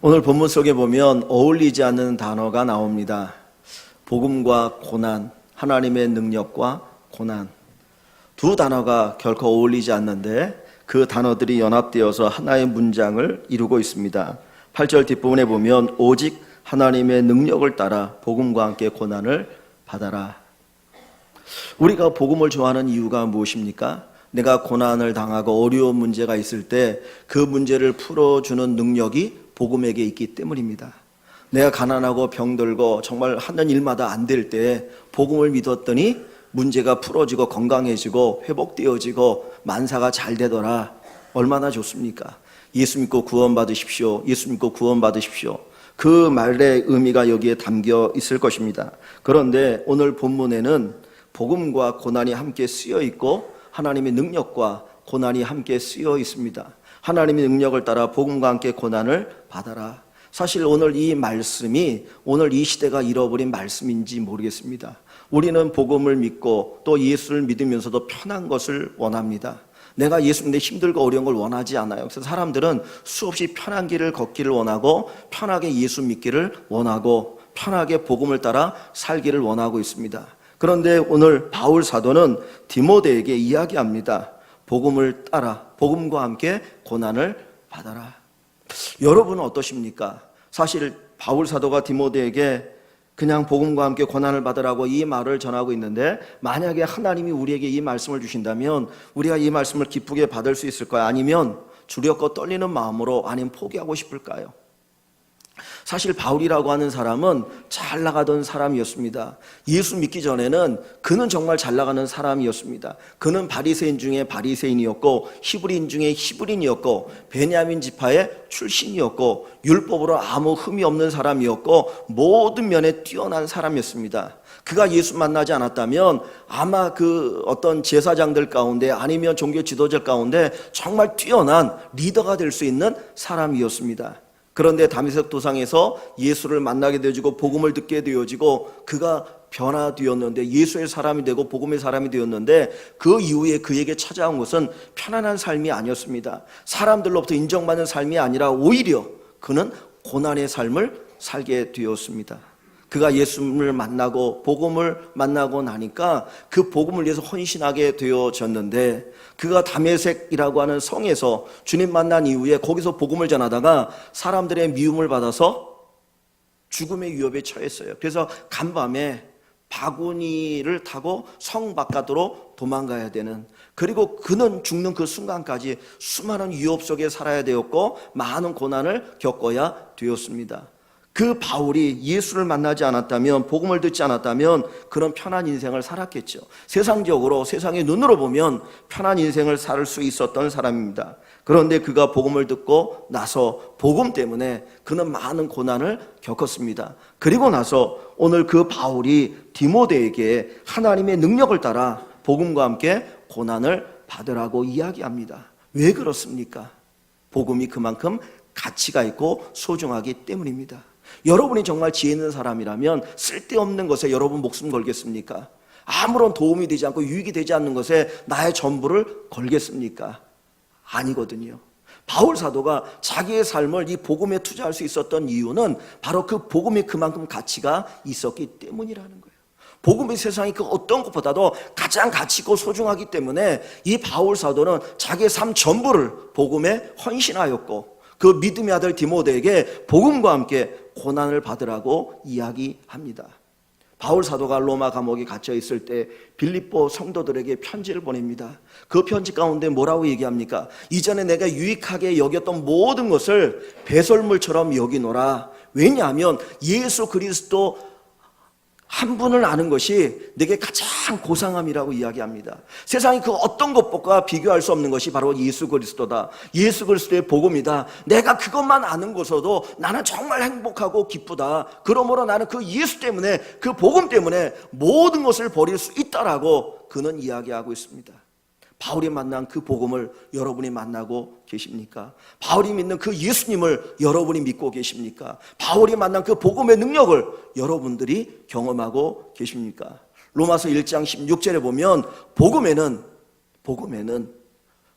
오늘 본문 속에 보면 어울리지 않는 단어가 나옵니다. 복음과 고난, 하나님의 능력과 고난. 두 단어가 결코 어울리지 않는데 그 단어들이 연합되어서 하나의 문장을 이루고 있습니다. 8절 뒷부분에 보면 오직 하나님의 능력을 따라 복음과 함께 고난을 받아라. 우리가 복음을 좋아하는 이유가 무엇입니까? 내가 고난을 당하고 어려운 문제가 있을 때 그 문제를 풀어주는 능력이 복음에게 있기 때문입니다. 내가 가난하고 병들고 정말 하는 일마다 안 될 때 복음을 믿었더니 문제가 풀어지고 건강해지고 회복되어지고 만사가 잘 되더라. 얼마나 좋습니까? 예수 믿고 구원받으십시오. 예수 믿고 구원받으십시오. 그 말의 의미가 여기에 담겨 있을 것입니다. 그런데 오늘 본문에는 복음과 고난이 함께 쓰여 있고 하나님의 능력과 고난이 함께 쓰여 있습니다. 하나님의 능력을 따라 복음과 함께 고난을 받아라. 사실 오늘 이 말씀이 오늘 이 시대가 잃어버린 말씀인지 모르겠습니다. 우리는 복음을 믿고 또 예수를 믿으면서도 편한 것을 원합니다. 내가 예수 믿는데 힘들고 어려운 걸 원하지 않아요. 그래서 사람들은 수없이 편한 길을 걷기를 원하고 편하게 예수 믿기를 원하고 편하게 복음을 따라 살기를 원하고 있습니다. 그런데 오늘 바울 사도는 디모데에게 이야기합니다. 복음을 따라 복음과 함께 고난을 받아라. 여러분은 어떠십니까? 사실 바울 사도가 디모데에게 그냥 복음과 함께 고난을 받으라고 이 말을 전하고 있는데 만약에 하나님이 우리에게 이 말씀을 주신다면 우리가 이 말씀을 기쁘게 받을 수 있을까요? 아니면 두렵고 떨리는 마음으로 아니면 포기하고 싶을까요? 사실 바울이라고 하는 사람은 잘 나가던 사람이었습니다. 예수 믿기 전에는 그는 정말 잘 나가는 사람이었습니다. 그는 바리새인 중에 바리새인이었고 히브리인 중에 히브리인이었고 베냐민 지파의 출신이었고 율법으로 아무 흠이 없는 사람이었고 모든 면에 뛰어난 사람이었습니다. 그가 예수 만나지 않았다면 아마 그 어떤 제사장들 가운데 아니면 종교 지도자 가운데 정말 뛰어난 리더가 될 수 있는 사람이었습니다. 그런데 다메섹 도상에서 예수를 만나게 되어지고 복음을 듣게 되어지고 그가 변화되었는데 예수의 사람이 되고 복음의 사람이 되었는데 그 이후에 그에게 찾아온 것은 편안한 삶이 아니었습니다. 사람들로부터 인정받는 삶이 아니라 오히려 그는 고난의 삶을 살게 되었습니다. 그가 예수를 만나고 복음을 만나고 나니까 그 복음을 위해서 헌신하게 되어졌는데 그가 다메섹이라고 하는 성에서 주님 만난 이후에 거기서 복음을 전하다가 사람들의 미움을 받아서 죽음의 위협에 처했어요. 그래서 간밤에 바구니를 타고 성 바깥으로 도망가야 되는, 그리고 그는 죽는 그 순간까지 수많은 위협 속에 살아야 되었고 많은 고난을 겪어야 되었습니다. 그 바울이 예수를 만나지 않았다면 복음을 듣지 않았다면 그런 편한 인생을 살았겠죠. 세상적으로 세상의 눈으로 보면 편한 인생을 살 수 있었던 사람입니다. 그런데 그가 복음을 듣고 나서 복음 때문에 그는 많은 고난을 겪었습니다. 그리고 나서 오늘 그 바울이 디모데에게 하나님의 능력을 따라 복음과 함께 고난을 받으라고 이야기합니다. 왜 그렇습니까? 복음이 그만큼 가치가 있고 소중하기 때문입니다. 여러분이 정말 지혜 있는 사람이라면 쓸데없는 것에 여러분 목숨 걸겠습니까? 아무런 도움이 되지 않고 유익이 되지 않는 것에 나의 전부를 걸겠습니까? 아니거든요. 바울 사도가 자기의 삶을 이 복음에 투자할 수 있었던 이유는 바로 그 복음이 그만큼 가치가 있었기 때문이라는 거예요. 복음의 세상이 그 어떤 것보다도 가장 가치 있고 소중하기 때문에 이 바울 사도는 자기의 삶 전부를 복음에 헌신하였고 그 믿음의 아들 디모데에게 복음과 함께 고난을 받으라고 이야기합니다. 바울 사도가 로마 감옥에 갇혀 있을 때 빌립보 성도들에게 편지를 보냅니다. 그 편지 가운데 뭐라고 얘기합니까? 이전에 내가 유익하게 여겼던 모든 것을 배설물처럼 여기노라. 왜냐하면 예수 그리스도 한 분을 아는 것이 내게 가장 고상함이라고 이야기합니다. 세상이 그 어떤 것과 비교할 수 없는 것이 바로 예수 그리스도다. 예수 그리스도의 복음이다. 내가 그것만 아는 것으로도 나는 정말 행복하고 기쁘다. 그러므로 나는 그 예수 때문에, 그 복음 때문에 모든 것을 버릴 수 있다라고 그는 이야기하고 있습니다. 바울이 만난 그 복음을 여러분이 만나고 계십니까? 바울이 믿는 그 예수님을 여러분이 믿고 계십니까? 바울이 만난 그 복음의 능력을 여러분들이 경험하고 계십니까? 로마서 1장 16절에 보면 복음에는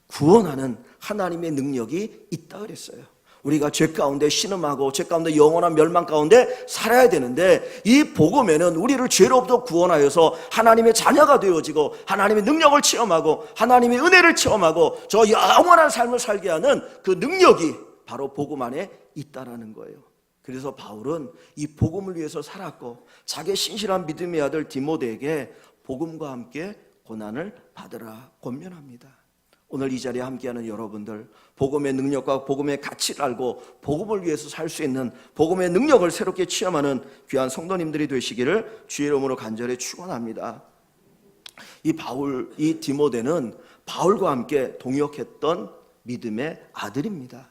구원하는 하나님의 능력이 있다 그랬어요. 우리가 죄 가운데 신음하고 죄 가운데 영원한 멸망 가운데 살아야 되는데, 이 복음에는 우리를 죄로부터 구원하여서 하나님의 자녀가 되어지고 하나님의 능력을 체험하고 하나님의 은혜를 체험하고 저 영원한 삶을 살게 하는 그 능력이 바로 복음 안에 있다라는 거예요. 그래서 바울은 이 복음을 위해서 살았고 자기의 신실한 믿음의 아들 디모데에게 복음과 함께 고난을 받으라 권면합니다. 오늘 이 자리에 함께하는 여러분들, 복음의 능력과 복음의 가치를 알고 복음을 위해서 살 수 있는 복음의 능력을 새롭게 체험하는 귀한 성도님들이 되시기를 주의 이름으로 간절히 축원합니다. 이 디모데는 바울과 함께 동역했던 믿음의 아들입니다.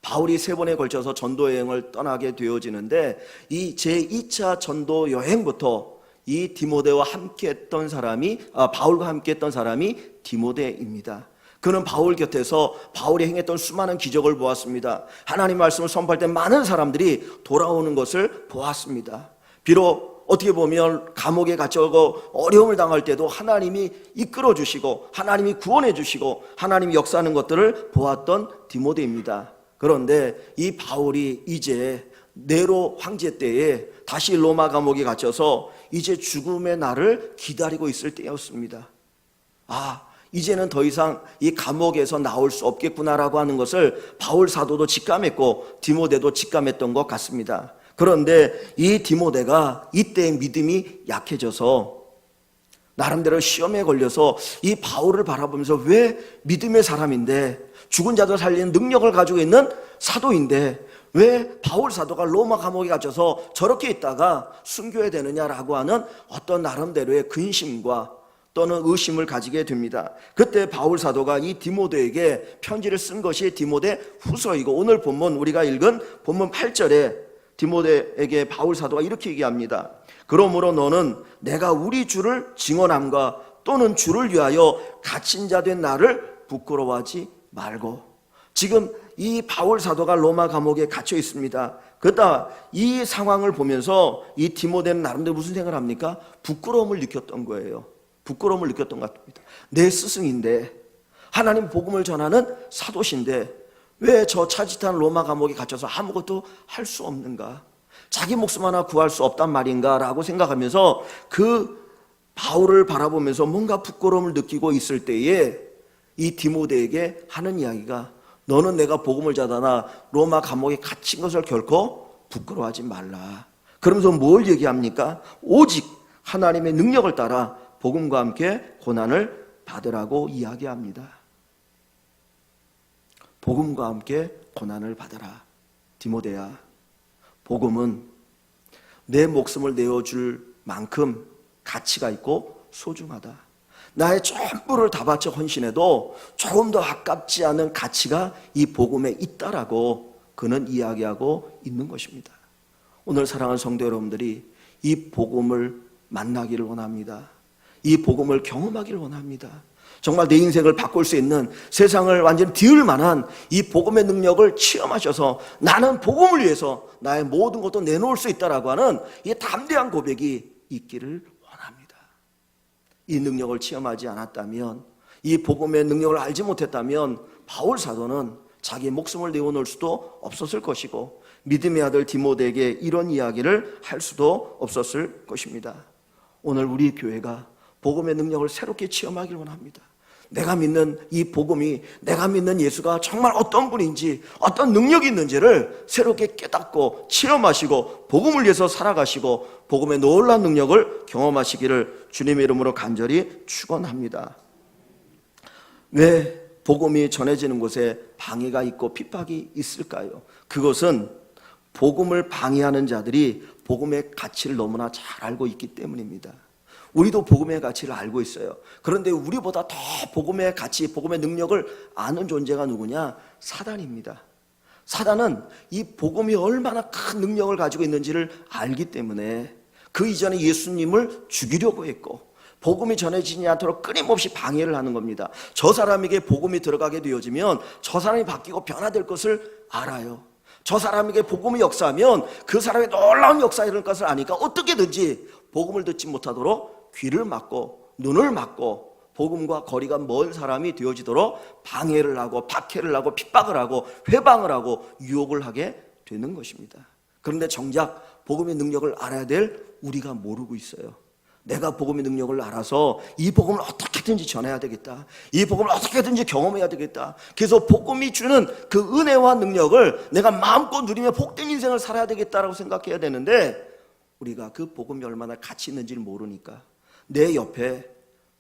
바울이 3번에 걸쳐서 전도 여행을 떠나게 되어지는데, 이 제2차 전도 여행부터 이 디모데와 함께했던 사람이 바울과 함께했던 사람이 디모데입니다. 그는 바울 곁에서 바울이 행했던 수많은 기적을 보았습니다. 하나님 말씀을 선포할 때 많은 사람들이 돌아오는 것을 보았습니다. 비록 어떻게 보면 감옥에 갇혀서 어려움을 당할 때도 하나님이 이끌어 주시고 하나님이 구원해 주시고 하나님이 역사하는 것들을 보았던 디모데입니다. 그런데 이 바울이 이제 네로 황제 때에 다시 로마 감옥에 갇혀서 이제 죽음의 날을 기다리고 있을 때였습니다. 이제는 더 이상 이 감옥에서 나올 수 없겠구나라고 하는 것을 바울 사도도 직감했고 디모데도 직감했던 것 같습니다. 그런데 이 디모데가 이때 믿음이 약해져서 나름대로 시험에 걸려서 이 바울을 바라보면서, 왜 믿음의 사람인데 죽은 자들 살리는 능력을 가지고 있는 사도인데 왜 바울 사도가 로마 감옥에 갇혀서 저렇게 있다가 순교해야 되느냐라고 하는 어떤 나름대로의 근심과 또는 의심을 가지게 됩니다. 그때 바울 사도가 이 디모데에게 편지를 쓴 것이 디모데 후서이고, 오늘 본문 우리가 읽은 본문 8절에 디모데에게 바울 사도가 이렇게 얘기합니다. 그러므로 너는 내가 우리 주를 증언함과 또는 주를 위하여 갇힌 자 된 나를 부끄러워하지 말고. 지금 이 바울 사도가 로마 감옥에 갇혀 있습니다. 그러다 이 상황을 보면서 이 디모데는 나름대로 무슨 생각을 합니까? 부끄러움을 느꼈던 거예요. 부끄러움을 느꼈던 것 같습니다. 내 스승인데, 하나님 복음을 전하는 사도신데 왜 저 차짓한 로마 감옥에 갇혀서 아무것도 할 수 없는가? 자기 목숨 하나 구할 수 없단 말인가? 라고 생각하면서 그 바울을 바라보면서 뭔가 부끄러움을 느끼고 있을 때에 이 디모데에게 하는 이야기가, 너는 내가 복음을 전하나 로마 감옥에 갇힌 것을 결코 부끄러워하지 말라. 그러면서 뭘 얘기합니까? 오직 하나님의 능력을 따라 복음과 함께 고난을 받으라고 이야기합니다. 복음과 함께 고난을 받아라. 디모데야, 복음은 내 목숨을 내어줄 만큼 가치가 있고 소중하다. 나의 전부를 다 바쳐 헌신해도 조금 더 아깝지 않은 가치가 이 복음에 있다라고 그는 이야기하고 있는 것입니다. 오늘 사랑하는 성도 여러분들이 이 복음을 만나기를 원합니다. 이 복음을 경험하기를 원합니다. 정말 내 인생을 바꿀 수 있는, 세상을 완전히 뒤을 만한 이 복음의 능력을 체험하셔서 나는 복음을 위해서 나의 모든 것도 내놓을 수 있다라고 하는 이 담대한 고백이 있기를 원합니다. 이 능력을 체험하지 않았다면, 이 복음의 능력을 알지 못했다면 바울 사도는 자기 목숨을 내어놓을 수도 없었을 것이고 믿음의 아들 디모데에게 이런 이야기를 할 수도 없었을 것입니다. 오늘 우리 교회가 복음의 능력을 새롭게 체험하기를 원합니다. 내가 믿는 이 복음이, 내가 믿는 예수가 정말 어떤 분인지, 어떤 능력이 있는지를 새롭게 깨닫고 체험하시고 복음을 위해서 살아가시고 복음의 놀라운 능력을 경험하시기를 주님의 이름으로 간절히 축원합니다. 왜 복음이 전해지는 곳에 방해가 있고 핍박이 있을까요? 그것은 복음을 방해하는 자들이 복음의 가치를 너무나 잘 알고 있기 때문입니다. 우리도 복음의 가치를 알고 있어요. 그런데 우리보다 더 복음의 가치, 복음의 능력을 아는 존재가 누구냐? 사단입니다. 사단은 이 복음이 얼마나 큰 능력을 가지고 있는지를 알기 때문에 그 이전에 예수님을 죽이려고 했고 복음이 전해지지 않도록 끊임없이 방해를 하는 겁니다. 저 사람에게 복음이 들어가게 되어지면 저 사람이 바뀌고 변화될 것을 알아요. 저 사람에게 복음이 역사하면 그 사람의 놀라운 역사가 일어날 것을 아니까 어떻게든지 복음을 듣지 못하도록 귀를 막고 눈을 막고 복음과 거리가 먼 사람이 되어지도록 방해를 하고 박해를 하고 핍박을 하고 회방을 하고 유혹을 하게 되는 것입니다. 그런데 정작 복음의 능력을 알아야 될 우리가 모르고 있어요. 내가 복음의 능력을 알아서 이 복음을 어떻게든지 전해야 되겠다. 이 복음을 어떻게든지 경험해야 되겠다. 그래서 복음이 주는 그 은혜와 능력을 내가 마음껏 누리며 복된 인생을 살아야 되겠다라고 생각해야 되는데, 우리가 그 복음이 얼마나 가치 있는지를 모르니까 내 옆에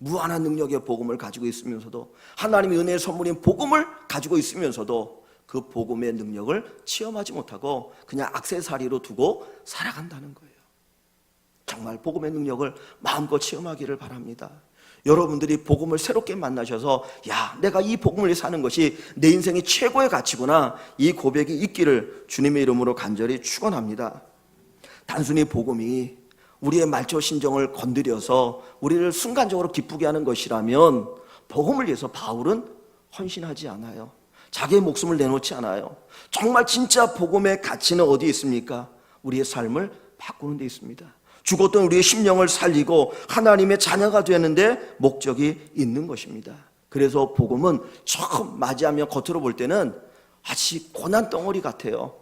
무한한 능력의 복음을 가지고 있으면서도, 하나님의 은혜의 선물인 복음을 가지고 있으면서도 그 복음의 능력을 체험하지 못하고 그냥 액세서리로 두고 살아간다는 거예요. 정말 복음의 능력을 마음껏 체험하기를 바랍니다. 여러분들이 복음을 새롭게 만나셔서 야, 내가 이 복음을 위해 사는 것이 내 인생의 최고의 가치구나, 이 고백이 있기를 주님의 이름으로 간절히 축원합니다. 단순히 복음이 우리의 말초 심정을 건드려서 우리를 순간적으로 기쁘게 하는 것이라면 복음을 위해서 바울은 헌신하지 않아요. 자기의 목숨을 내놓지 않아요. 정말 진짜 복음의 가치는 어디에 있습니까? 우리의 삶을 바꾸는 데 있습니다. 죽었던 우리의 심령을 살리고 하나님의 자녀가 되는데 목적이 있는 것입니다. 그래서 복음은 처음 맞이하면 겉으로 볼 때는 아직 고난 덩어리 같아요.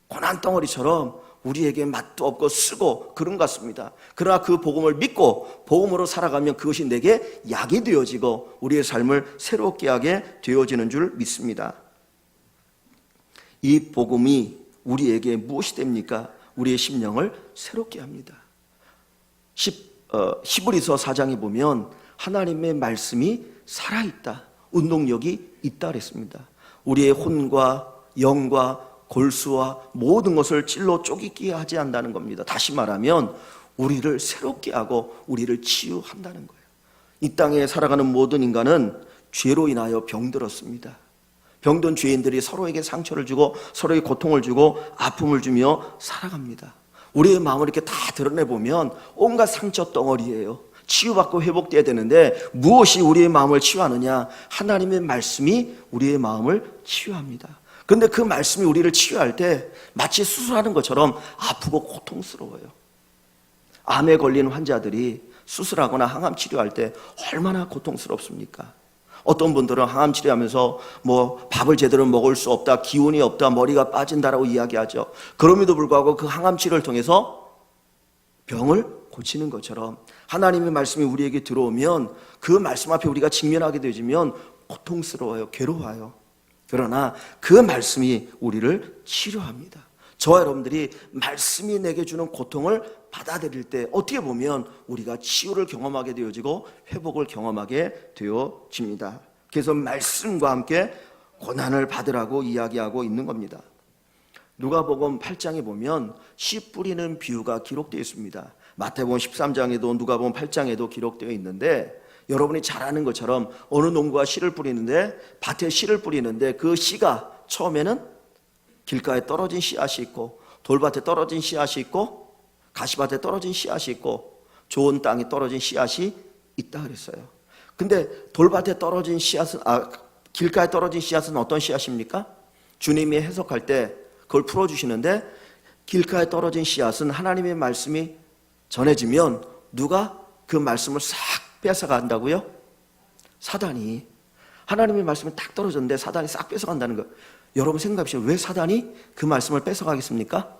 고난 덩어리처럼 우리에게 맛도 없고 쓰고 그런 것 같습니다. 그러나 그 복음을 믿고 복음으로 살아가면 그것이 내게 약이 되어지고 우리의 삶을 새롭게 하게 되어지는 줄 믿습니다. 이 복음이 우리에게 무엇이 됩니까? 우리의 심령을 새롭게 합니다. 히브리서 4장에 보면 하나님의 말씀이 살아있다, 운동력이 있다 그랬습니다. 우리의 혼과 영과 골수와 모든 것을 찔러 쪼개게 하지 않는다는 겁니다. 다시 말하면 우리를 새롭게 하고 우리를 치유한다는 거예요. 이 땅에 살아가는 모든 인간은 죄로 인하여 병들었습니다. 병든 죄인들이 서로에게 상처를 주고 서로에게 고통을 주고 아픔을 주며 살아갑니다. 우리의 마음을 이렇게 다 드러내보면 온갖 상처 덩어리예요. 치유받고 회복돼야 되는데 무엇이 우리의 마음을 치유하느냐? 하나님의 말씀이 우리의 마음을 치유합니다. 그런데 그 말씀이 우리를 치유할 때 마치 수술하는 것처럼 아프고 고통스러워요. 암에 걸린 환자들이 수술하거나 항암 치료할 때 얼마나 고통스럽습니까? 어떤 분들은 항암 치료하면서 밥을 제대로 먹을 수 없다, 기운이 없다, 머리가 빠진다라고 이야기하죠. 그럼에도 불구하고 그 항암 치료를 통해서 병을 고치는 것처럼 하나님의 말씀이 우리에게 들어오면 그 말씀 앞에 우리가 직면하게 되지면 고통스러워요, 괴로워요. 그러나 그 말씀이 우리를 치료합니다. 저와 여러분들이 말씀이 내게 주는 고통을 받아들일 때 어떻게 보면 우리가 치유를 경험하게 되어지고 회복을 경험하게 되어집니다. 그래서 말씀과 함께 고난을 받으라고 이야기하고 있는 겁니다. 누가복음 8장에 보면 씨 뿌리는 비유가 기록되어 있습니다. 마태복음 13장에도 누가복음 8장에도 기록되어 있는데, 여러분이 잘 아는 것처럼 어느 농부가 씨를 뿌리는데, 밭에 씨를 뿌리는데 그 씨가 처음에는 길가에 떨어진 씨앗이 있고 돌밭에 떨어진 씨앗이 있고 가시밭에 떨어진 씨앗이 있고 좋은 땅에 떨어진 씨앗이 있다 그랬어요. 근데 돌밭에 떨어진 씨앗은 길가에 떨어진 씨앗은 어떤 씨앗입니까? 주님이 해석할 때 그걸 풀어주시는데, 길가에 떨어진 씨앗은 하나님의 말씀이 전해지면 누가 그 말씀을 싹 뺏어간다고요? 사단이. 하나님의 말씀이 딱 떨어졌는데 사단이 싹 뺏어간다는 거예요. 여러분 생각해보시면 왜 사단이 그 말씀을 뺏어가겠습니까?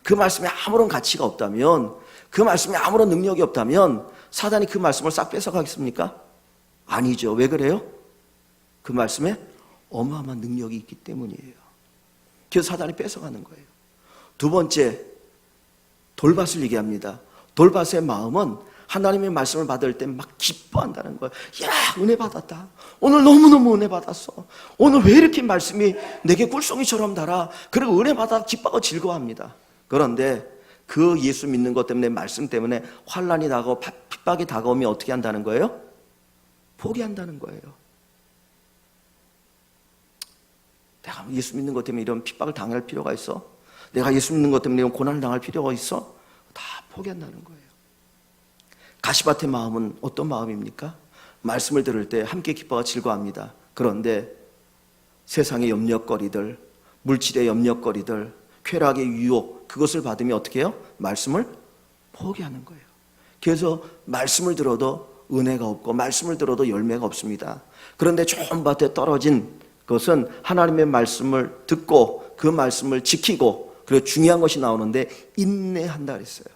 그 말씀에 아무런 가치가 없다면, 그 말씀에 아무런 능력이 없다면 사단이 그 말씀을 싹 뺏어가겠습니까? 아니죠. 왜 그래요? 그 말씀에 어마어마한 능력이 있기 때문이에요. 그래서 사단이 뺏어가는 거예요. 두 번째, 돌밭을 얘기합니다. 돌밭의 마음은 하나님의 말씀을 받을 때 막 기뻐한다는 거예요. 야, 은혜 받았다. 오늘 너무너무 은혜 받았어. 오늘 왜 이렇게 말씀이 내게 꿀송이처럼 달아. 그리고 은혜 받아 기뻐하고 즐거워합니다. 그런데 그 예수 믿는 것 때문에, 말씀 때문에 환난이 다가오고 핍박이 다가오면 어떻게 한다는 거예요? 포기한다는 거예요. 내가 예수 믿는 것 때문에 이런 핍박을 당할 필요가 있어? 내가 예수 믿는 것 때문에 이런 고난을 당할 필요가 있어? 다 포기한다는 거예요. 가시밭의 마음은 어떤 마음입니까? 말씀을 들을 때 함께 기뻐하고 즐거워합니다. 그런데 세상의 염려거리들, 물질의 염려거리들, 쾌락의 유혹, 그것을 받으면 어떻게 해요? 말씀을 포기하는 거예요. 그래서 말씀을 들어도 은혜가 없고 말씀을 들어도 열매가 없습니다. 그런데 좋은 밭에 떨어진 것은 하나님의 말씀을 듣고 그 말씀을 지키고, 그리고 중요한 것이 나오는데 인내한다 그랬어요.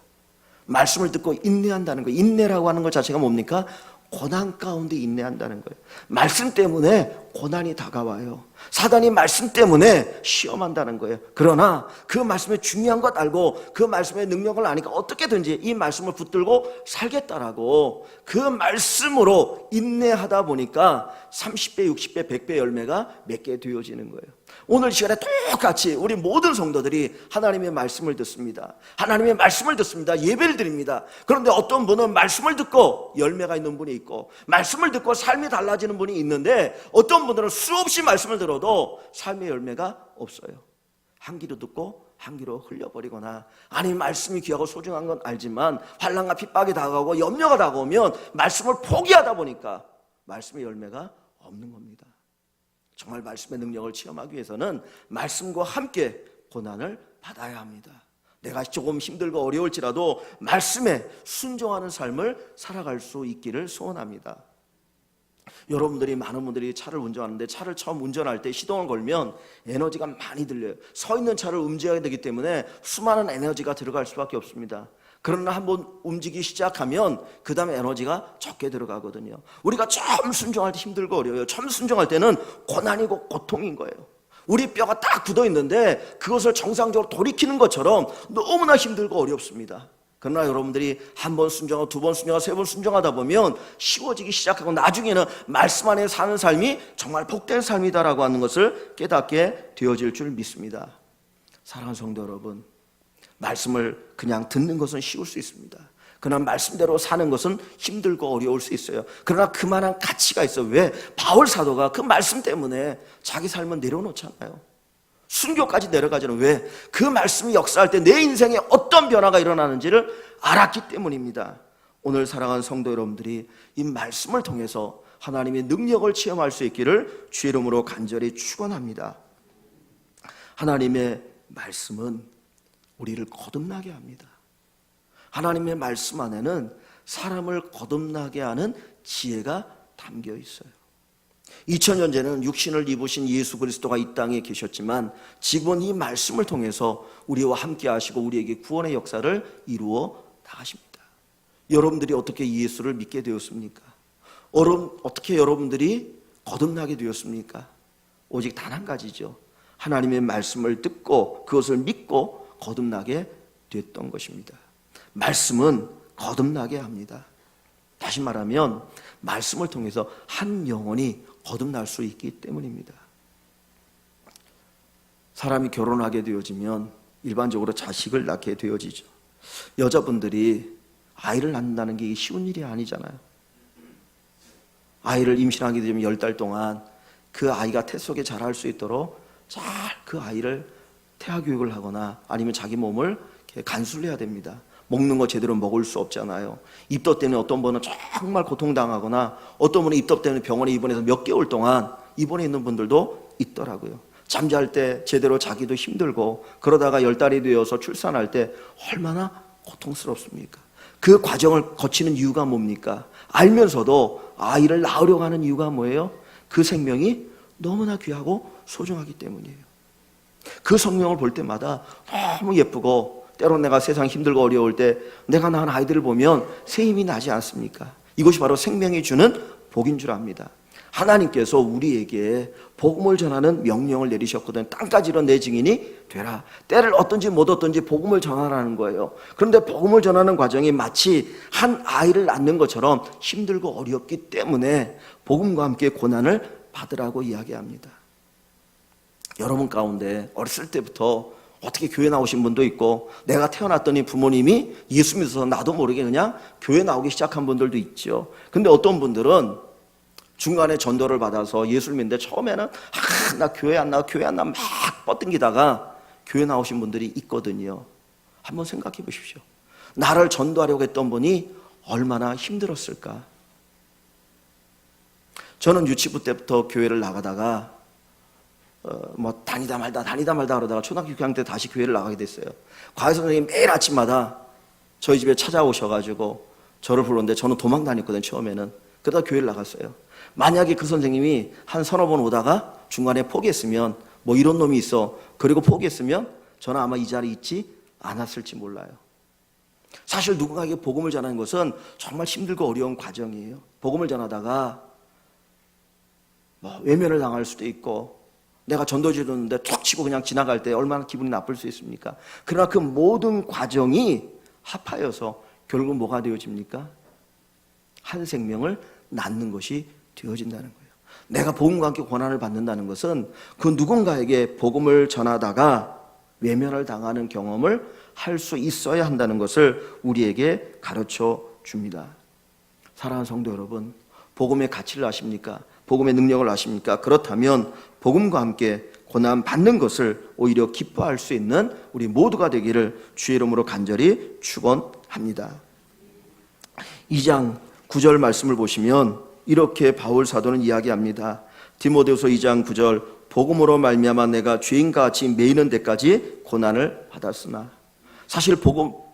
말씀을 듣고 인내한다는 거예요. 인내라고 하는 것 자체가 뭡니까? 고난 가운데 인내한다는 거예요. 말씀 때문에 고난이 다가와요. 사단이 말씀 때문에 시험한다는 거예요. 그러나 그 말씀의 중요한 것 알고 그 말씀의 능력을 아니까 어떻게든지 이 말씀을 붙들고 살겠다라고 그 말씀으로 인내하다 보니까 30배, 60배, 100배 열매가 맺게 되어지는 거예요. 오늘 시간에 똑같이 우리 모든 성도들이 하나님의 말씀을 듣습니다. 하나님의 말씀을 듣습니다. 예배를 드립니다. 그런데 어떤 분은 말씀을 듣고 열매가 있는 분이 있고, 말씀을 듣고 삶이 달라지는 분이 있는데, 어떤 분들은 수없이 말씀을 들어도 삶의 열매가 없어요. 한 귀로 듣고 한 귀로 흘려버리거나, 아니 말씀이 귀하고 소중한 건 알지만 환난과 핍박이 다가오고 염려가 다가오면 말씀을 포기하다 보니까 말씀의 열매가 없는 겁니다. 정말 말씀의 능력을 체험하기 위해서는 말씀과 함께 고난을 받아야 합니다. 내가 조금 힘들고 어려울지라도 말씀에 순종하는 삶을 살아갈 수 있기를 소원합니다. 여러분들이, 많은 분들이 차를 운전하는데 차를 처음 운전할 때 시동을 걸면 에너지가 많이 들려요. 서 있는 차를 움직여야 되기 때문에 수많은 에너지가 들어갈 수밖에 없습니다. 그러나 한번 움직이기 시작하면 그 다음에 에너지가 적게 들어가거든요. 우리가 처음 순종할 때 힘들고 어려워요. 처음 순종할 때는 고난이고 고통인 거예요. 우리 뼈가 딱 굳어 있는데 그것을 정상적으로 돌이키는 것처럼 너무나 힘들고 어렵습니다. 그러나 여러분들이 한 번 순종하고 두 번 순종하고 세 번 순종하다 보면 쉬워지기 시작하고 나중에는 말씀 안에 사는 삶이 정말 복된 삶이다라고 하는 것을 깨닫게 되어질 줄 믿습니다. 사랑하는 성도 여러분, 말씀을 그냥 듣는 것은 쉬울 수 있습니다. 그러나 말씀대로 사는 것은 힘들고 어려울 수 있어요. 그러나 그만한 가치가 있어요. 왜? 바울 사도가 그 말씀 때문에 자기 삶을 내려놓잖아요. 순교까지 내려가지는 왜? 그 말씀이 역사할 때 내 인생에 어떤 변화가 일어나는지를 알았기 때문입니다. 오늘 사랑하는 성도 여러분들이 이 말씀을 통해서 하나님의 능력을 체험할 수 있기를 주의 이름으로 간절히 축원합니다. 하나님의 말씀은 우리를 거듭나게 합니다. 하나님의 말씀 안에는 사람을 거듭나게 하는 지혜가 담겨 있어요. 2000년 전에는 육신을 입으신 예수 그리스도가 이 땅에 계셨지만 지금은 이 말씀을 통해서 우리와 함께 하시고 우리에게 구원의 역사를 이루어 나가십니다. 여러분들이 어떻게 예수를 믿게 되었습니까? 어떻게 여러분들이 거듭나게 되었습니까? 오직 단 한 가지죠. 하나님의 말씀을 듣고 그것을 믿고 거듭나게 됐던 것입니다. 말씀은 거듭나게 합니다. 다시 말하면 말씀을 통해서 한 영혼이 거듭날 수 있기 때문입니다. 사람이 결혼하게 되어지면 일반적으로 자식을 낳게 되어지죠. 여자분들이 아이를 낳는다는 게 쉬운 일이 아니잖아요. 아이를 임신하게 되면 10달 동안 그 아이가 태 속에 자랄 수 있도록 잘 그 아이를 태아 교육을 하거나 아니면 자기 몸을 간수를 해야 됩니다. 먹는 거 제대로 먹을 수 없잖아요. 입덧 때문에 어떤 분은 정말 고통당하거나 어떤 분은 입덧 때문에 병원에 입원해서 몇 개월 동안 입원해 있는 분들도 있더라고요. 잠잘 때 제대로 자기도 힘들고 그러다가 10달이 되어서 출산할 때 얼마나 고통스럽습니까? 그 과정을 거치는 이유가 뭡니까? 알면서도 아이를 낳으려고 하는 이유가 뭐예요? 그 생명이 너무나 귀하고 소중하기 때문이에요. 그 성명을 볼 때마다 너무 예쁘고 때론 내가 세상 힘들고 어려울 때 내가 낳은 아이들을 보면 새 힘이 나지 않습니까? 이것이 바로 생명이 주는 복인 줄 압니다. 하나님께서 우리에게 복음을 전하는 명령을 내리셨거든요. 땅까지 이런 내 증인이 되라. 때를 얻든지 못 얻든지 복음을 전하라는 거예요. 그런데 복음을 전하는 과정이 마치 한 아이를 낳는 것처럼 힘들고 어렵기 때문에 복음과 함께 고난을 받으라고 이야기합니다. 여러분 가운데 어렸을 때부터 어떻게 교회 나오신 분도 있고 내가 태어났더니 부모님이 예수 믿어서 나도 모르게 그냥 교회 나오기 시작한 분들도 있죠. 근데 어떤 분들은 중간에 전도를 받아서 예수를 믿는데 처음에는 나 교회 안 나와 막 뻗당기다가 교회 나오신 분들이 있거든요. 한번 생각해 보십시오. 나를 전도하려고 했던 분이 얼마나 힘들었을까. 저는 유치부 때부터 교회를 나가다가 다니다 말다 그러다가 초등학교 6학년 때 다시 교회를 나가게 됐어요. 과외 선생님이 매일 아침마다 저희 집에 찾아오셔가지고 저를 부르는데 저는 도망 다녔거든요, 처음에는. 그러다 교회를 나갔어요. 만약에 그 선생님이 한 서너 번 오다가 중간에 포기했으면, 뭐 이런 놈이 있어, 그리고 포기했으면 저는 아마 이 자리에 있지 않았을지 몰라요. 사실 누군가에게 복음을 전하는 것은 정말 힘들고 어려운 과정이에요. 복음을 전하다가 뭐 외면을 당할 수도 있고, 내가 전도지 줬는데 툭 치고 그냥 지나갈 때 얼마나 기분이 나쁠 수 있습니까? 그러나 그 모든 과정이 합하여서 결국 뭐가 되어집니까? 한 생명을 낳는 것이 되어진다는 거예요. 내가 복음과 함께 고난을 받는다는 것은 그 누군가에게 복음을 전하다가 외면을 당하는 경험을 할 수 있어야 한다는 것을 우리에게 가르쳐 줍니다. 사랑하는 성도 여러분, 복음의 가치를 아십니까? 복음의 능력을 아십니까? 그렇다면 복음과 함께 고난 받는 것을 오히려 기뻐할 수 있는 우리 모두가 되기를 주의 이름으로 간절히 축원합니다. 2장 9절 말씀을 보시면 이렇게 바울 사도는 이야기합니다. 디모데후서 2장 9절, 복음으로 말미암아 내가 죄인과 같이 매이는 데까지 고난을 받았으나. 사실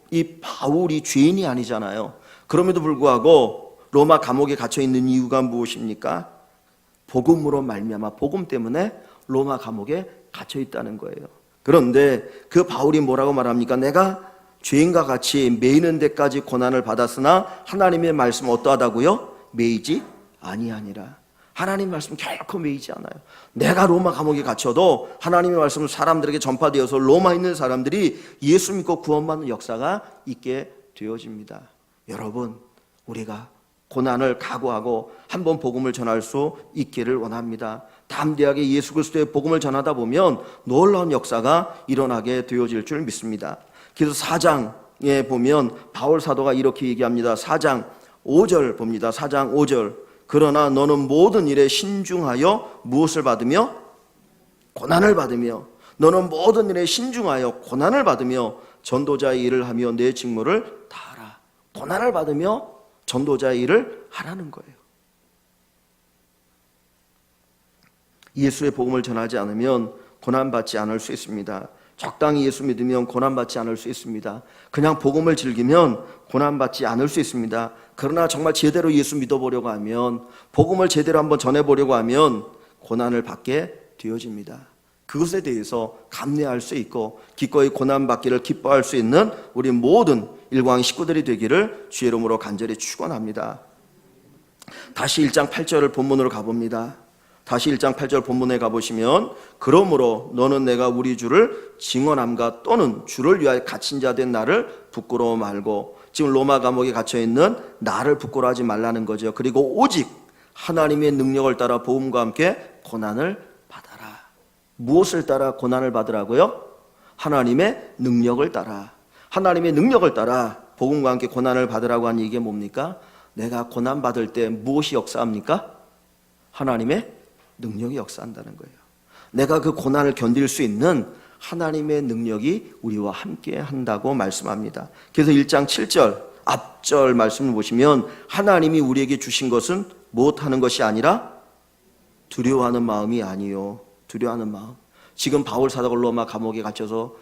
이 바울이 죄인이 아니잖아요. 그럼에도 불구하고 로마 감옥에 갇혀 있는 이유가 무엇입니까? 복음으로 말미암아, 복음 때문에 로마 감옥에 갇혀 있다는 거예요. 그런데 그 바울이 뭐라고 말합니까? 내가 죄인과 같이 매이는 데까지 고난을 받았으나 하나님의 말씀 어떠하다고요? 매이지 아니하니라. 하나님 말씀 결코 매이지 않아요. 내가 로마 감옥에 갇혀도 하나님의 말씀은 사람들에게 전파되어서 로마에 있는 사람들이 예수 믿고 구원받는 역사가 있게 되어집니다. 여러분, 우리가 고난을 각오하고 한번 복음을 전할 수 있기를 원합니다. 담대하게 예수 그리스도의 복음을 전하다 보면 놀라운 역사가 일어나게 되어질 줄 믿습니다. 그래서 4장에 보면 바울 사도가 이렇게 얘기합니다. 4장 5절 봅니다. 4장 5절. 그러나 너는 모든 일에 신중하여 무엇을 받으며? 고난을 받으며. 너는 모든 일에 신중하여 고난을 받으며 전도자의 일을 하며 내 직무를 다하라. 고난을 받으며 전도자의 일을 하라는 거예요. 예수의 복음을 전하지 않으면 고난받지 않을 수 있습니다. 적당히 예수 믿으면 고난받지 않을 수 있습니다. 그냥 복음을 즐기면 고난받지 않을 수 있습니다. 그러나 정말 제대로 예수 믿어보려고 하면, 복음을 제대로 한번 전해보려고 하면 고난을 받게 되어집니다. 그것에 대해서 감내할 수 있고 기꺼이 고난받기를 기뻐할 수 있는 우리 모든 일광 식구들이 되기를 주의 이름으로 간절히 축원합니다. 다시 1장 8절을 본문으로 가봅니다. 다시 1장 8절 본문에 가보시면, 그러므로 너는 내가 우리 주를 증언함과 또는 주를 위하여 갇힌 자 된 나를 부끄러워 말고, 지금 로마 감옥에 갇혀있는 나를 부끄러워하지 말라는 거죠. 그리고 오직 하나님의 능력을 따라 복음과 함께 고난을 받아라. 무엇을 따라 고난을 받으라고요? 하나님의 능력을 따라. 하나님의 능력을 따라 복음과 함께 고난을 받으라고 한 얘기가 뭡니까? 내가 고난 받을 때 무엇이 역사합니까? 하나님의 능력이 역사한다는 거예요. 내가 그 고난을 견딜 수 있는 하나님의 능력이 우리와 함께 한다고 말씀합니다. 그래서 1장 7절 앞절 말씀을 보시면 하나님이 우리에게 주신 것은 무엇하는 것이 아니라 두려워하는 마음이 아니요. 두려워하는 마음. 지금 바울 사도가 로마 감옥에 갇혀서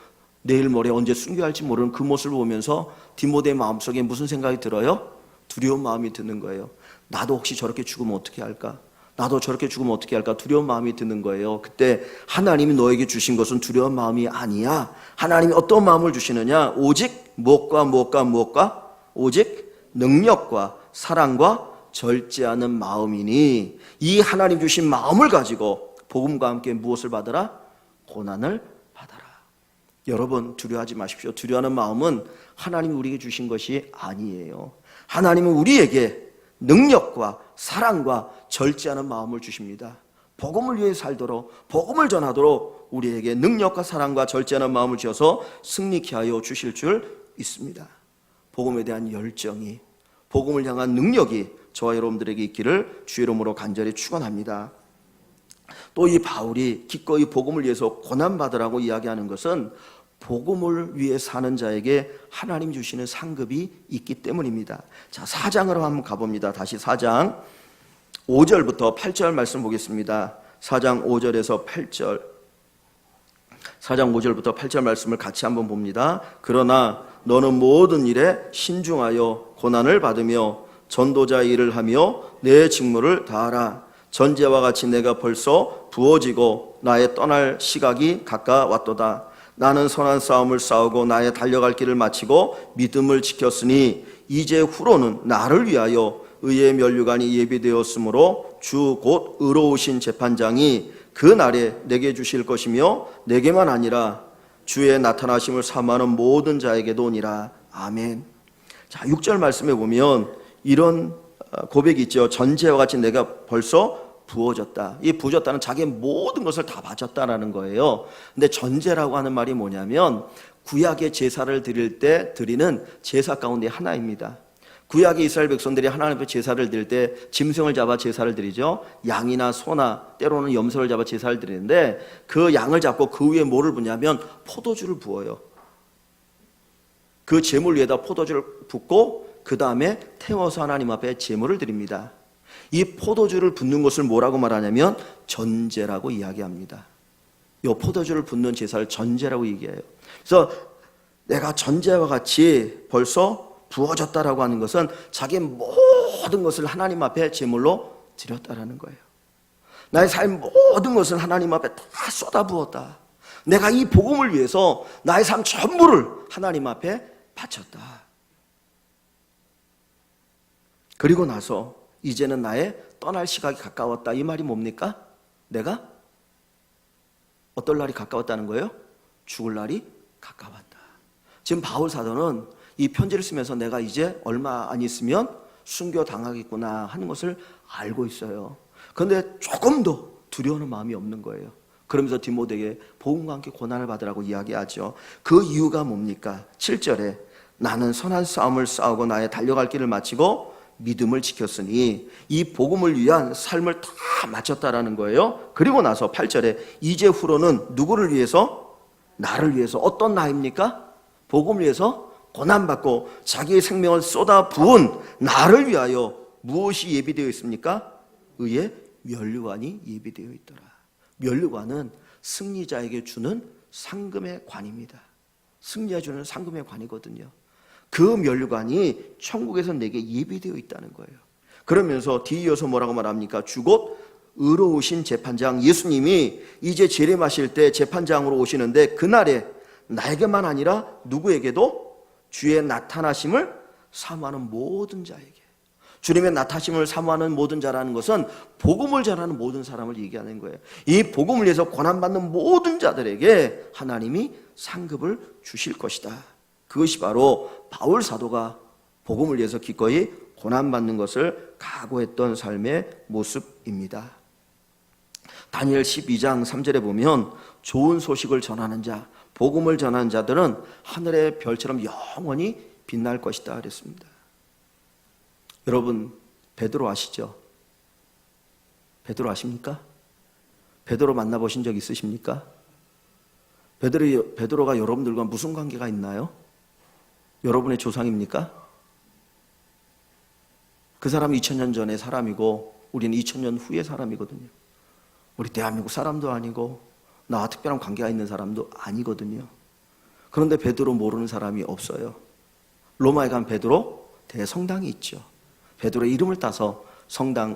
내일 모레 언제 순교할지 모르는 그 모습을 보면서 디모데의 마음속에 무슨 생각이 들어요? 두려운 마음이 드는 거예요. 나도 혹시 저렇게 죽으면 어떻게 할까? 나도 저렇게 죽으면 어떻게 할까? 두려운 마음이 드는 거예요. 그때 하나님이 너에게 주신 것은 두려운 마음이 아니야. 하나님이 어떤 마음을 주시느냐? 오직 무엇과? 오직 능력과 사랑과 절제하는 마음이니, 이 하나님 주신 마음을 가지고 복음과 함께 무엇을 받으라? 고난을 받아라. 여러분, 두려워하지 마십시오. 두려워하는 마음은 하나님이 우리에게 주신 것이 아니에요. 하나님은 우리에게 능력과 사랑과 절제하는 마음을 주십니다. 복음을 위해 살도록, 복음을 전하도록 우리에게 능력과 사랑과 절제하는 마음을 주셔서 승리케 하여 주실 줄 믿습니다. 복음에 대한 열정이, 복음을 향한 능력이 저와 여러분들에게 있기를 주의 이름으로 간절히 축원합니다. 또 이 바울이 기꺼이 복음을 위해서 고난받으라고 이야기하는 것은 복음을 위해 사는 자에게 하나님 주시는 상급이 있기 때문입니다. 자, 4장으로 한번 가봅니다. 다시 4장 5절부터 8절 말씀 보겠습니다. 4장 5절에서 8절. 4장 5절부터 8절 말씀을 같이 한번 봅니다. 그러나 너는 모든 일에 신중하여 고난을 받으며 전도자의 일을 하며 내 직무를 다하라. 전제와 같이 내가 벌써 부어지고 나의 떠날 시각이 가까웠도다. 나는 선한 싸움을 싸우고 나의 달려갈 길을 마치고 믿음을 지켰으니 이제 후로는 나를 위하여 의의 면류관이 예비되었으므로 주 곧 의로우신 재판장이 그 날에 내게 주실 것이며 내게만 아니라 주의 나타나심을 사모하는 모든 자에게도 오니라. 아멘. 자, 6절 말씀에 보면 이런 고백이 있죠. 전제와 같이 내가 벌써 부어졌다. 이 부어졌다는 자기의 모든 것을 다 바쳤다라는 거예요. 근데 전제라고 하는 말이 뭐냐면 구약의 제사를 드릴 때 드리는 제사 가운데 하나입니다. 구약의 이스라엘 백성들이 하나님 앞에 제사를 드릴 때 짐승을 잡아 제사를 드리죠. 양이나 소나 때로는 염소를 잡아 제사를 드리는데 그 양을 잡고 그 위에 뭐를 붓냐면 포도주를 부어요. 그 제물 위에다 포도주를 붓고 그 다음에 태워서 하나님 앞에 제물을 드립니다. 이 포도주를 붓는 것을 뭐라고 말하냐면 전제라고 이야기합니다. 이 포도주를 붓는 제사를 전제라고 얘기해요. 그래서 내가 전제와 같이 벌써 부어졌다라고 하는 것은 자기의 모든 것을 하나님 앞에 제물로 드렸다라는 거예요. 나의 삶 모든 것을 하나님 앞에 다 쏟아부었다. 내가 이 복음을 위해서 나의 삶 전부를 하나님 앞에 바쳤다. 그리고 나서 이제는 나의 떠날 시각이 가까웠다. 이 말이 뭡니까? 내가 어떨 날이 가까웠다는 거예요? 죽을 날이 가까웠다. 지금 바울 사도는 이 편지를 쓰면서 내가 이제 얼마 안 있으면 순교당하겠구나 하는 것을 알고 있어요. 그런데 조금도 두려워하는 마음이 없는 거예요. 그러면서 디모데에게 복음과 함께 고난을 받으라고 이야기하죠. 그 이유가 뭡니까? 7절에 나는 선한 싸움을 싸우고 나의 달려갈 길을 마치고 믿음을 지켰으니 이 복음을 위한 삶을 다 마쳤다라는 거예요. 그리고 나서 8절에 이제 후로는 누구를 위해서? 나를 위해서. 어떤 나입니까? 복음을 위해서 고난받고 자기의 생명을 쏟아 부은 나를 위하여 무엇이 예비되어 있습니까? 의의 면류관이 예비되어 있더라. 면류관은 승리자에게 주는 상금의 관입니다. 승리자에게 주는 상금의 관이거든요. 그 면류관이 천국에서 내게 예비되어 있다는 거예요. 그러면서 뒤이어서 뭐라고 말합니까? 주 곧 의로우신 재판장. 예수님이 이제 재림하실 때 재판장으로 오시는데 그날에 나에게만 아니라 누구에게도 주의 나타나심을 사모하는 모든 자에게, 주님의 나타나심을 사모하는 모든 자라는 것은 복음을 전하는 모든 사람을 얘기하는 거예요. 이 복음을 위해서 고난받는 모든 자들에게 하나님이 상급을 주실 것이다. 그것이 바로 바울 사도가 복음을 위해서 기꺼이 고난받는 것을 각오했던 삶의 모습입니다. 다니엘 12장 3절에 보면 좋은 소식을 전하는 자, 복음을 전하는 자들은 하늘의 별처럼 영원히 빛날 것이다 그랬습니다. 여러분 베드로 아시죠? 베드로 아십니까? 베드로 만나보신 적 있으십니까? 베드로가 여러분들과 무슨 관계가 있나요? 여러분의 조상입니까? 그 사람은 2000년 전의 사람이고 우리는 2000년 후의 사람이거든요. 우리 대한민국 사람도 아니고 나와 특별한 관계가 있는 사람도 아니거든요. 그런데 베드로 모르는 사람이 없어요. 로마에 간 베드로 대성당이 있죠. 베드로의 이름을 따서 성당의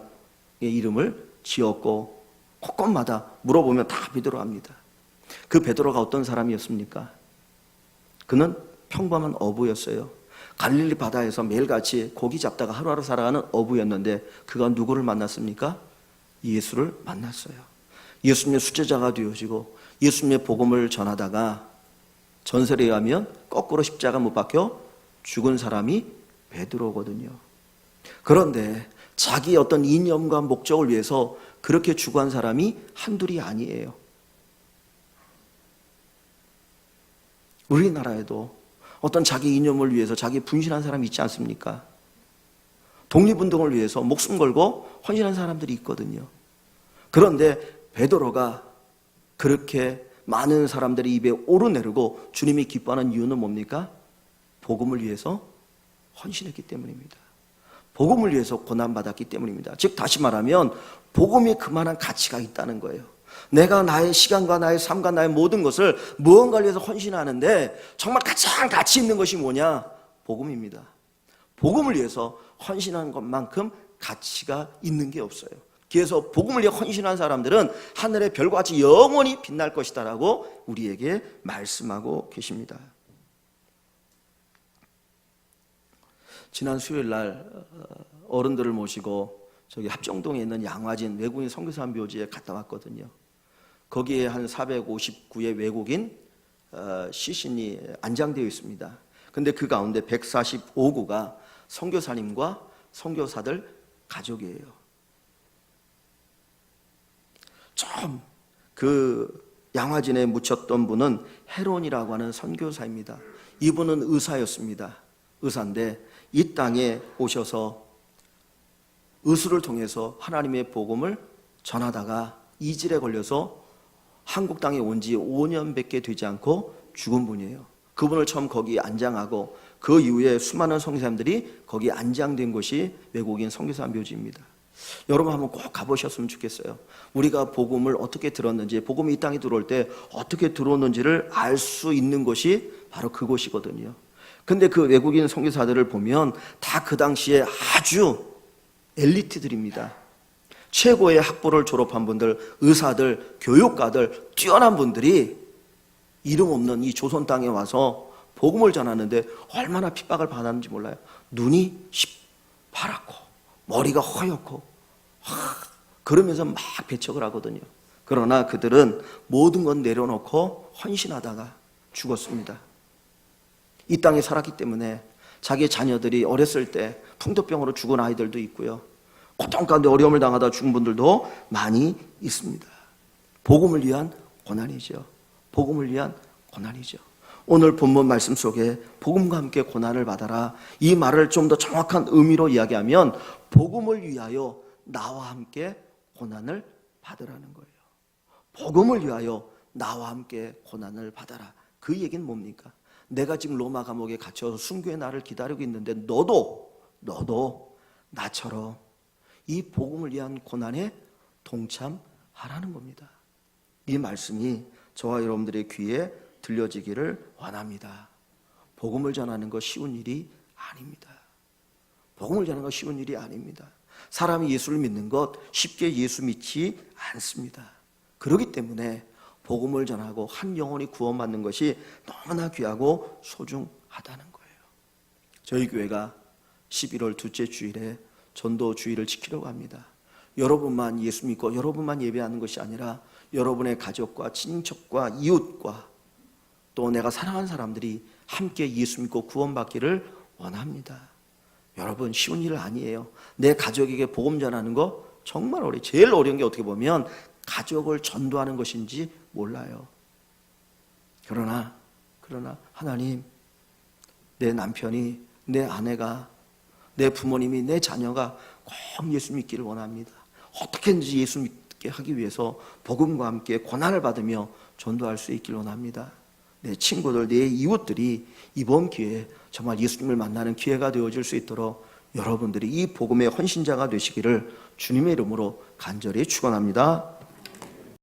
이름을 지었고 곳곳마다 물어보면 다 베드로 합니다. 그 베드로가 어떤 사람이었습니까? 그는 평범한 어부였어요. 갈릴리 바다에서 매일같이 고기 잡다가 하루하루 살아가는 어부였는데 그가 누구를 만났습니까? 예수를 만났어요. 예수님의 수제자가 되어지고 예수님의 복음을 전하다가 전설에 의하면 거꾸로 십자가 못 박혀 죽은 사람이 베드로거든요. 그런데 자기의 어떤 이념과 목적을 위해서 그렇게 죽어간 사람이 한둘이 아니에요. 우리나라에도 어떤 자기 이념을 위해서 자기 분신한 사람이 있지 않습니까? 독립운동을 위해서 목숨 걸고 헌신한 사람들이 있거든요. 그런데 베드로가 그렇게 많은 사람들의 입에 오르내리고 주님이 기뻐하는 이유는 뭡니까? 복음을 위해서 헌신했기 때문입니다. 복음을 위해서 고난받았기 때문입니다. 즉 다시 말하면 복음이 그만한 가치가 있다는 거예요. 내가 나의 시간과 나의 삶과 나의 모든 것을 무언가를 위해서 헌신하는데 정말 가장 가치 있는 것이 뭐냐? 복음입니다. 복음을 위해서 헌신하는 것만큼 가치가 있는 게 없어요. 그래서 복음을 위해 헌신한 사람들은 하늘의 별과 같이 영원히 빛날 것이다라고 우리에게 말씀하고 계십니다. 지난 수요일 날 어른들을 모시고 저기 합정동에 있는 양화진 외국인 선교사 묘지에 갔다 왔거든요. 거기에 한 459의 외국인 시신이 안장되어 있습니다. 근데 그 가운데 145구가 선교사님과 선교사들 가족이에요. 처음 그 양화진에 묻혔던 분은 헤론이라고 하는 선교사입니다. 이분은 의사였습니다. 의사인데 이 땅에 오셔서 의술을 통해서 하나님의 복음을 전하다가 이질에 걸려서 한국 땅에 온 지 5년밖에 되지 않고 죽은 분이에요. 그분을 처음 거기 안장하고 그 이후에 수많은 선교사님들이 거기 안장된 곳이 외국인 선교사 묘지입니다. 여러분 한번 꼭 가보셨으면 좋겠어요. 우리가 복음을 어떻게 들었는지, 복음이 이 땅에 들어올 때 어떻게 들어오는지를 알 수 있는 곳이 바로 그곳이거든요. 근데 그 외국인 선교사들을 보면 다 그 당시에 아주 엘리트들입니다. 최고의 학부를 졸업한 분들, 의사들, 교육가들, 뛰어난 분들이 이름 없는 이 조선 땅에 와서 복음을 전하는데 얼마나 핍박을 받았는지 몰라요. 눈이 파랗고 머리가 허옇고 그러면서 막 배척을 하거든요. 그러나 그들은 모든 건 내려놓고 헌신하다가 죽었습니다. 이 땅에 살았기 때문에 자기 자녀들이 어렸을 때 풍토병으로 죽은 아이들도 있고요. 고통 가운데 어려움을 당하다 죽은 분들도 많이 있습니다. 복음을 위한 고난이죠. 복음을 위한 고난이죠. 오늘 본문 말씀 속에 복음과 함께 고난을 받아라, 이 말을 좀 더 정확한 의미로 이야기하면 복음을 위하여 나와 함께 고난을 받으라는 거예요. 복음을 위하여 나와 함께 고난을 받아라. 그 얘기는 뭡니까? 내가 지금 로마 감옥에 갇혀서 순교의 날을 기다리고 있는데 너도 나처럼 이 복음을 위한 고난에 동참하라는 겁니다. 이 말씀이 저와 여러분들의 귀에 들려지기를 원합니다. 복음을 전하는 거 쉬운 일이 아닙니다. 복음을 전하는 거 쉬운 일이 아닙니다. 사람이 예수를 믿는 것 쉽게 예수 믿지 않습니다. 그렇기 때문에 복음을 전하고 한 영혼이 구원받는 것이 너무나 귀하고 소중하다는 거예요. 저희 교회가 11월 둘째 주일에 전도 주일을 지키려고 합니다. 여러분만 예수 믿고 여러분만 예배하는 것이 아니라 여러분의 가족과 친척과 이웃과 또 내가 사랑하는 사람들이 함께 예수 믿고 구원받기를 원합니다. 여러분 쉬운 일 아니에요. 내 가족에게 복음 전하는 거 정말 어려워요. 제일 어려운 게 어떻게 보면 가족을 전도하는 것인지 몰라요. 그러나 하나님, 내 남편이, 내 아내가, 내 부모님이, 내 자녀가 꼭 예수 믿기를 원합니다. 어떻게든지 예수 믿게 하기 위해서 복음과 함께 고난을 받으며 전도할 수 있기를 원합니다. 내 친구들, 내 이웃들이 이번 기회에 정말 예수님을 만나는 기회가 되어질 수 있도록 여러분들이 이 복음의 헌신자가 되시기를 주님의 이름으로 간절히 축원합니다.